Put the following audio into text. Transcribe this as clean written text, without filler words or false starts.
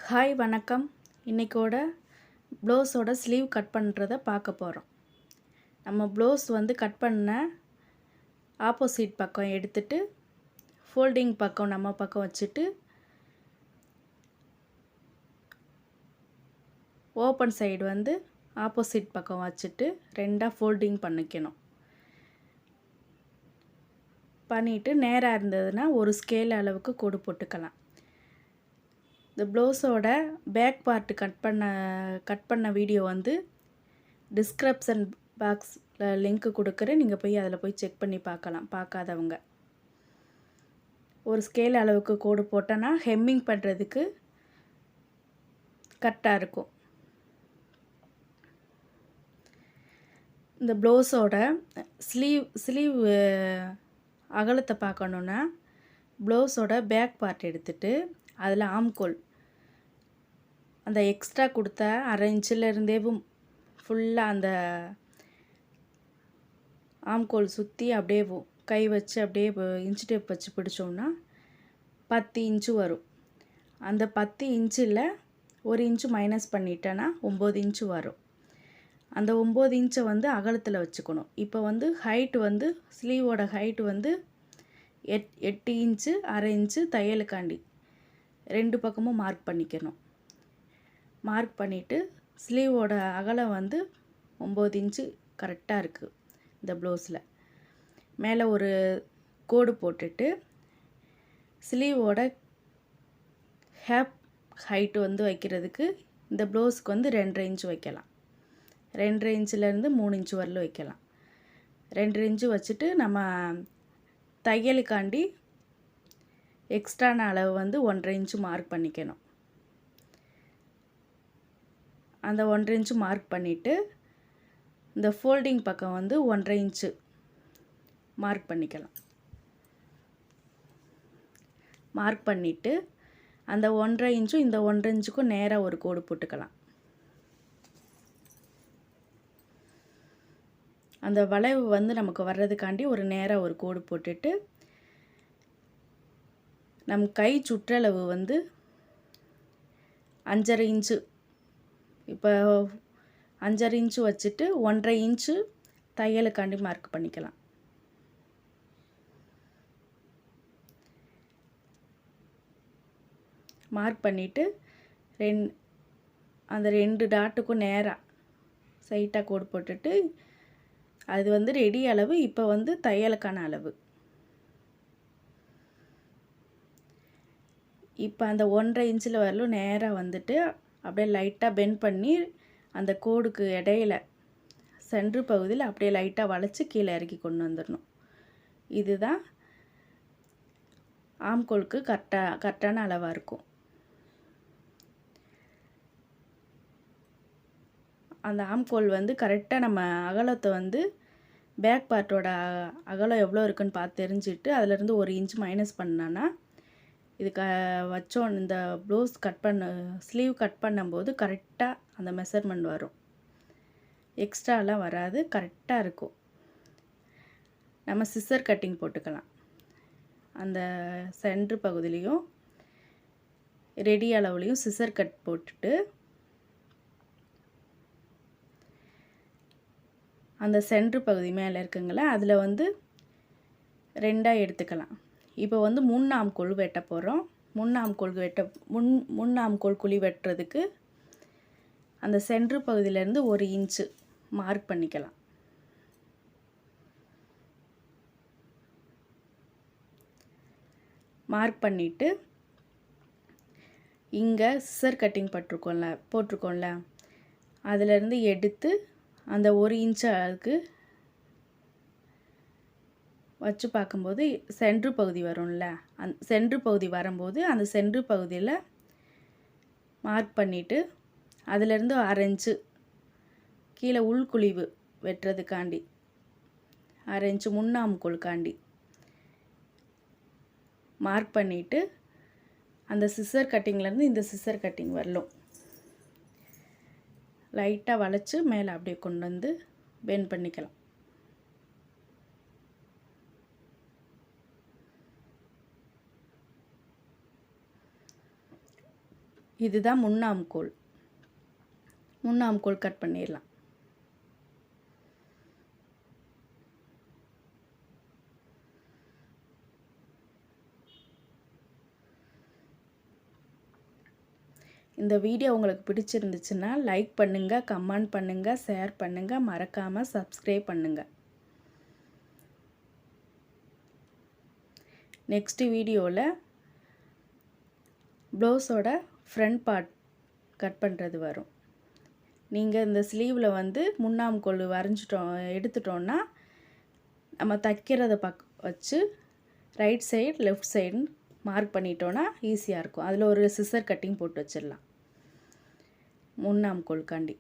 Hi வணக்கம். இன்றைக்கோட ப்ளவுஸோட sleeve cut பண்ணுறத பார்க்க போகிறோம். நம்ம ப்ளவுஸ் கட் பண்ண ஆப்போசிட் பக்கம் எடுத்துட்டு ஃபோல்டிங் பக்கம் நம்ம பக்கம் வச்சுட்டு ஓப்பன் சைடு ஆப்போசிட் பக்கம் வச்சுட்டு ரெண்டாக ஃபோல்டிங் பண்ணிக்கணும். பண்ணிவிட்டு நேராக இருந்ததுன்னா ஒரு ஸ்கேல் அளவுக்கு கோடு போட்டுக்கலாம். இந்த ப்ளவுஸோட பேக் பார்ட்டு கட் பண்ண வீடியோ டிஸ்கிரிப்ஷன் பாக்ஸில் லிங்க் கொடுக்குறேன். நீங்கள் போய் அதில் போய் செக் பண்ணி பார்க்கலாம் பார்க்காதவங்க. ஒரு ஸ்கேல் அளவுக்கு கோடு போட்டோன்னா ஹெம்மிங் பண்ணுறதுக்கு கரெக்டாக இருக்கும். இந்த ப்ளவுஸோட ஸ்லீவ் அகலத்தை பார்க்கணுன்னா ப்ளவுஸோட பேக் பார்ட் எடுத்துகிட்டு அதில் ஆம்கோல் அந்த எக்ஸ்ட்ரா கொடுத்த 1/2 இன்ச்சிலேருந்தே ஃபுல்லாக அந்த ஆம்கோல் சுற்றி அப்படியே கை வச்சு அப்படியே இன்ச்சு டேப் வச்சு பிடிச்சோம்னா 10 இன்ச்சு வரும். அந்த 10 இன்ச்சில் 1 இன்ச்சு மைனஸ் பண்ணிட்டேன்னா 9 இன்ச்சு வரும். அந்த 9 இன்ச்சை அகலத்தில் வச்சுக்கணும். இப்போ ஹைட்டு ஸ்லீவோட ஹைட்டு 8 இன்ச்சு 1/2 இன்ச்சு தையலுக்காண்டி 2 பக்கமும் மார்க் பண்ணிக்கணும். மார்க் பண்ணிவிட்டு ஸ்லீவோட அகலம் 9 இன்ச்சு கரெக்டாக இருக்குது. இந்த ப்ளவுஸில் மேலே ஒரு கோடு போட்டுட்டு ஸ்லீவோட ஹேப் ஹைட்டு வைக்கிறதுக்கு இந்த ப்ளவுஸ்க்கு 2.5 இன்ச்சு வைக்கலாம். 2.5 இன்ச்சிலேருந்து 3 இன்ச்சு வரலும் வைக்கலாம். 2.5 இன்ச்சு வச்சுட்டு நம்ம தையலுக்காண்டி எக்ஸ்ட்ரான அளவு 1.5 இன்ச்சு மார்க் பண்ணிக்கணும். அந்த 1.5 இன்ச்சு மார்க் பண்ணிவிட்டு இந்த ஃபோல்டிங் பக்கம் 1.5 இன்ச்சு மார்க் பண்ணிக்கலாம். மார்க் பண்ணிவிட்டு அந்த 1.5 இன்ச்சும் இந்த 1.5 இன்ச்சுக்கும் நேராக ஒரு கோடு போட்டுக்கலாம். அந்த வளைவு நமக்கு வர்றதுக்காண்டி ஒரு நேராக ஒரு கோடு போட்டுட்டு நம் கை சுற்றளவு 5.5 இன்ச்சு இப்போ 5.5 இன்ச்சு வச்சுட்டு 1.5 இன்ச்சு தையலுக்காண்டி மார்க் பண்ணிக்கலாம். மார்க் பண்ணிவிட்டு அந்த 2 டாட்டுக்கும் நேராக சைட்டாக கோடு போட்டுட்டு அது ரெடி அளவு. இப்போ தையலுக்கான அளவு. இப்போ அந்த 1.5 இன்ச்சில் வரலும் நேராக அப்படியே லைட்டாக பெண்ட் பண்ணி அந்த கோடுக்கு இடையில சென்ட்ரு பகுதியில் அப்படியே லைட்டாக வளைச்சி கீழே இறக்கி கொண்டு வந்துடணும். இதுதான் ஆம்கோலுக்கு கரெக்டான அளவாக இருக்கும். அந்த ஆம்கோல் கரெக்டாக நம்ம அகலத்தை பேக் பார்ட்டோட அகலம் எவ்வளோ இருக்குன்னு பார்த்து தெரிஞ்சுட்டு அதிலேருந்து 1 இன்ச் மைனஸ் பண்ணான்னா இதுக்கு வச்சோம். இந்த ப்ளவுஸ் ஸ்லீவ் கட் பண்ணும்போது கரெக்டாக அந்த மெஷர்மெண்ட் வரும். எக்ஸ்ட்ராலாம் வராது, கரெக்டாக இருக்கும். நம்ம சிசர் கட்டிங் போட்டுக்கலாம். அந்த சென்ட்ரு பகுதியிலையும் ரெடி அளவுலையும் சிசர் கட் போட்டுட்டு அந்த சென்ட்ரு பகுதி மேலே இருக்குங்களே அதில் 2ஆக எடுத்துக்கலாம். இப்போ முன்னாம்கோல் வெட்ட போகிறோம். முன்னாம்கோல் குழி வெட்டுறதுக்கு அந்த சென்ட்ரு பகுதியிலேருந்து 1 இன்ச்சு மார்க் பண்ணிக்கலாம். மார்க் பண்ணிவிட்டு இங்கே சிசர் கட்டிங் போட்டிருக்கோம்ல அதிலேருந்து எடுத்து அந்த 1 இன்ச்சுக்கு வச்சு பார்க்கும்போது சென்ட்ரு பகுதி வரும்ல, சென்ட்ரு பகுதி வரும்போது அந்த சென்ட்ரு பகுதியில் மார்க் பண்ணிவிட்டு அதிலேருந்து 1/2 இன்ச்சு கீழே உள்குழிவு வெட்டுறதுக்காண்டி 1/2 இன்ச்சு முன்னாம்கோலுக்காண்டி மார்க் பண்ணிவிட்டு அந்த சிசர் கட்டிங்லேருந்து இந்த சிசர் கட்டிங் வரலும் லைட்டாக வளைச்சி மேலே அப்படியே கொண்டு பெண்ட் பண்ணிக்கலாம். இதுதான் முன்னாம்கோல். முன்னாம்கோல் கட் பண்ணிடலாம். இந்த வீடியோ உங்களுக்கு பிடிச்சிருந்துச்சுன்னா லைக் பண்ணுங்கள், கமெண்ட் பண்ணுங்கள், ஷேர் பண்ணுங்கள், மறக்காமல் சப்ஸ்கிரைப் பண்ணுங்கள். நெக்ஸ்ட் வீடியோவில் ப்ளவுஸோட ஃப்ரண்ட் பார்ட் கட் பண்ணுறது வரும். நீங்கள் இந்த ஸ்லீவில் வந்து முன்னாம்கோல் எடுத்துட்டோன்னா நம்ம தைக்கிறத வச்சு right side left side mark பண்ணிட்டோன்னா ஈஸியாக இருக்கும். அதில் ஒரு சிசர் கட்டிங் போட்டு வச்சிடலாம் முன்னாம்கோல்காண்டி.